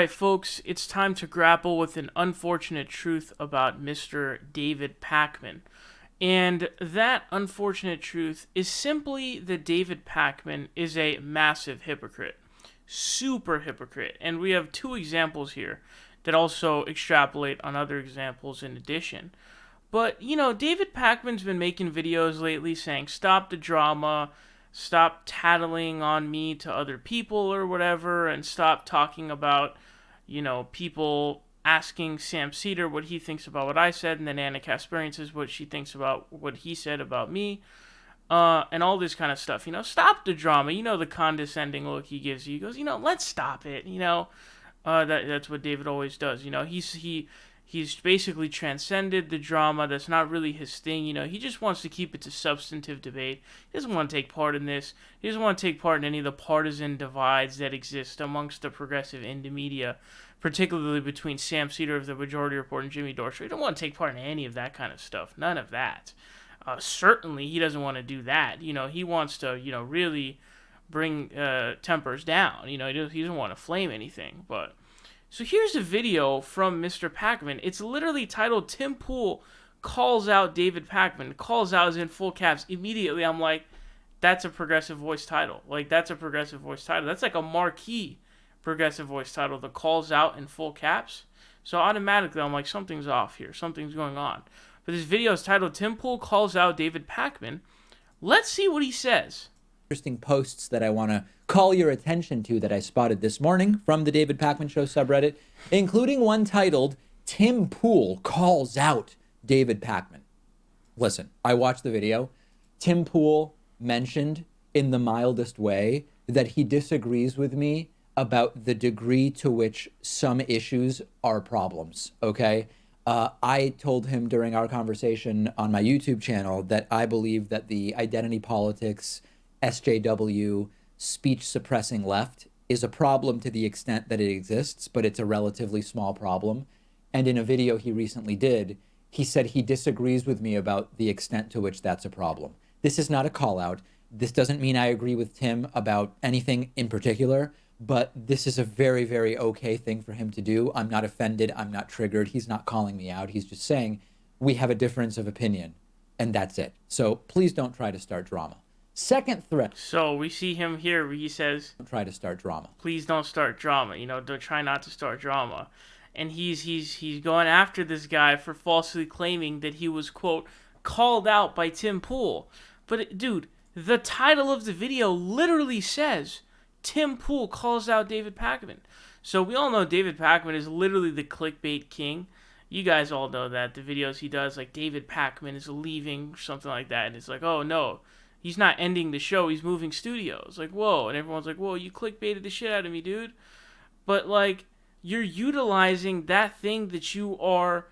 Alright, folks, it's time to grapple with an unfortunate truth about Mr. David Pakman. And that unfortunate truth is simply that David Pakman is a massive hypocrite. Super hypocrite. And we have two examples here that also extrapolate on other examples in addition. But, David Pakman's been making videos lately saying, stop the drama, stop tattling on me to other people or whatever, and stop talking about, people asking Sam Cedar what he thinks about what I said, and then Anna Kasparian says what she thinks about what he said about me, and all this kind of stuff. Stop the drama. The condescending look he gives you. He goes, let's stop it. That's what David always does. He's basically transcended the drama. That's not really his thing. He just wants to keep it to substantive debate. He doesn't want to take part in this. He doesn't want to take part in any of the partisan divides that exist amongst the progressive indie media, particularly between Sam Cedar of the Majority Report and Jimmy Dore. He don't want to take part in any of that kind of stuff. None of that. Certainly, he doesn't want to do that. He wants to, really bring tempers down. He doesn't want to flame anything, but... So here's a video from Mr. Pakman. It's literally titled, Tim Pool calls out David Pakman. Calls out is in full caps. Immediately, I'm like, that's a progressive voice title. That's a progressive voice title. That's like a marquee progressive voice title. The calls out in full caps. So automatically, I'm like, something's off here. Something's going on. But this video is titled, Tim Pool calls out David Pakman. Let's see what he says. Interesting posts that I want to call your attention to that I spotted this morning from the David Pakman Show subreddit, including one titled, Tim Pool calls out David Pakman. Listen, I watched the video. Tim Pool mentioned in the mildest way that he disagrees with me about the degree to which some issues are problems, okay? I told him during our conversation on my YouTube channel that I believe that the identity politics, SJW, speech-suppressing left is a problem to the extent that it exists, but it's a relatively small problem. And in a video he recently did, he said he disagrees with me about the extent to which that's a problem. This is not a call-out. This doesn't mean I agree with Tim about anything in particular, but this is a very, very okay thing for him to do. I'm not offended. I'm not triggered. He's not calling me out. He's just saying we have a difference of opinion, and that's it. So please don't try to start drama. Second threat. So we see him here where he says, don't try to start drama. Please don't start drama. Don't try not to start drama. And he's going after this guy for falsely claiming that he was, quote, called out by Tim Pool. But dude, the title of the video literally says Tim Pool calls out David Pakman. So we all know David Pakman is literally the clickbait king. You guys all know that. The videos he does, like David Pakman is leaving, something like that. And it's like, oh no, he's not ending the show, he's moving studios. Like, whoa. And everyone's like, whoa, you clickbaited the shit out of me, dude. But, like, you're utilizing that thing that you are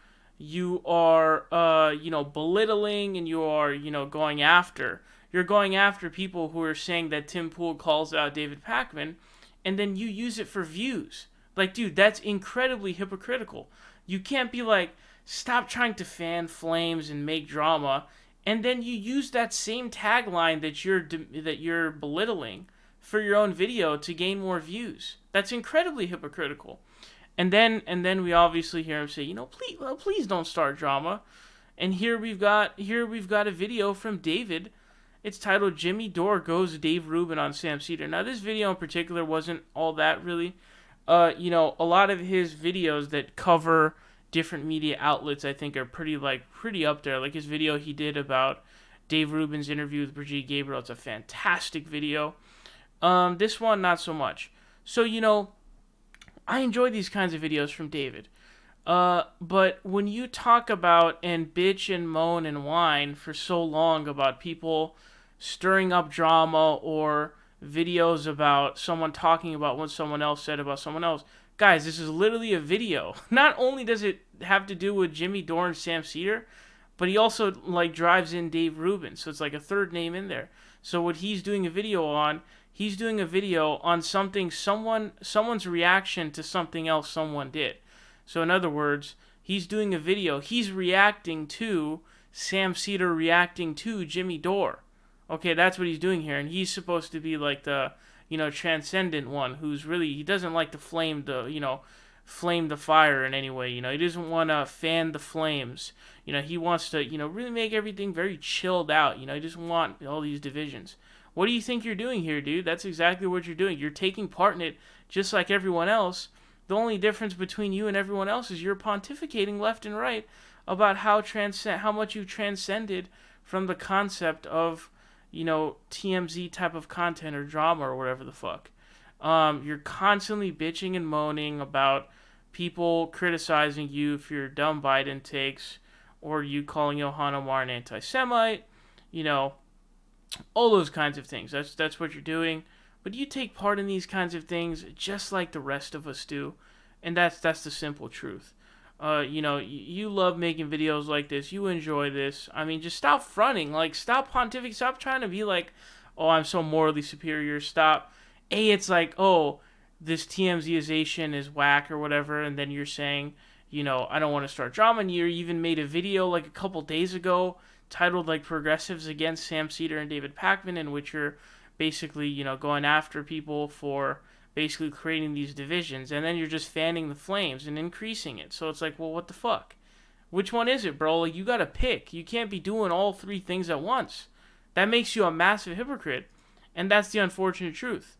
belittling and you are, going after. You're going after people who are saying that Tim Pool calls out David Pakman, and then you use it for views. Like, dude, that's incredibly hypocritical. You can't be like, stop trying to fan flames and make drama, and then you use that same tagline that you're belittling for your own video to gain more views. That's incredibly hypocritical. And then we obviously hear him say, please don't start drama. And here we've got a video from David. It's titled Jimmy Dore Goes Dave Rubin on Sam Cedar. Now this video in particular wasn't all that really. A lot of his videos that cover different media outlets I think are pretty up there. Like his video he did about Dave Rubin's interview with Brigitte Gabriel. It's a fantastic video. This one not so much. So I enjoy these kinds of videos from David. But when you talk about and bitch and moan and whine for so long about people stirring up drama or videos about someone talking about what someone else said about someone else, guys, this is literally a video. Not only does it have to do with Jimmy Dore and Sam Cedar, but he also drives in Dave Rubin, so it's like a third name in there. So what he's doing a video on, something someone's reaction to something else someone did. So in other words, he's doing a video. He's reacting to Sam Cedar reacting to Jimmy Dore. Okay, that's what he's doing here, and he's supposed to be like the transcendent one who's really, he doesn't like to flame the fire in any way. He doesn't want to fan the flames. He wants to, really make everything very chilled out. He doesn't want all these divisions. What do you think you're doing here, dude? That's exactly what you're doing. You're taking part in it just like everyone else. The only difference between you and everyone else is you're pontificating left and right about how much you've transcended from the concept of, TMZ type of content or drama or whatever the fuck. You're constantly bitching and moaning about people criticizing you for your dumb Biden takes, or you calling Ilhan Omar an anti-Semite, all those kinds of things. That's what you're doing. But you take part in these kinds of things just like the rest of us do, and that's the simple truth. You love making videos like this. You enjoy this. I mean, just stop fronting. Like, stop pontificating. Stop trying to be like, oh, I'm so morally superior. Stop. It's like, oh, this TMZization is whack or whatever, and then you're saying, I don't want to start drama. And you even made a video like a couple days ago titled like Progressives Against Sam Cedar and David Pakman, in which you're basically, going after people for basically creating these divisions, and then you're just fanning the flames and increasing it. So it's like, well, what the fuck? Which one is it, bro? Like, you gotta pick. You can't be doing all three things at once. That makes you a massive hypocrite, and that's the unfortunate truth.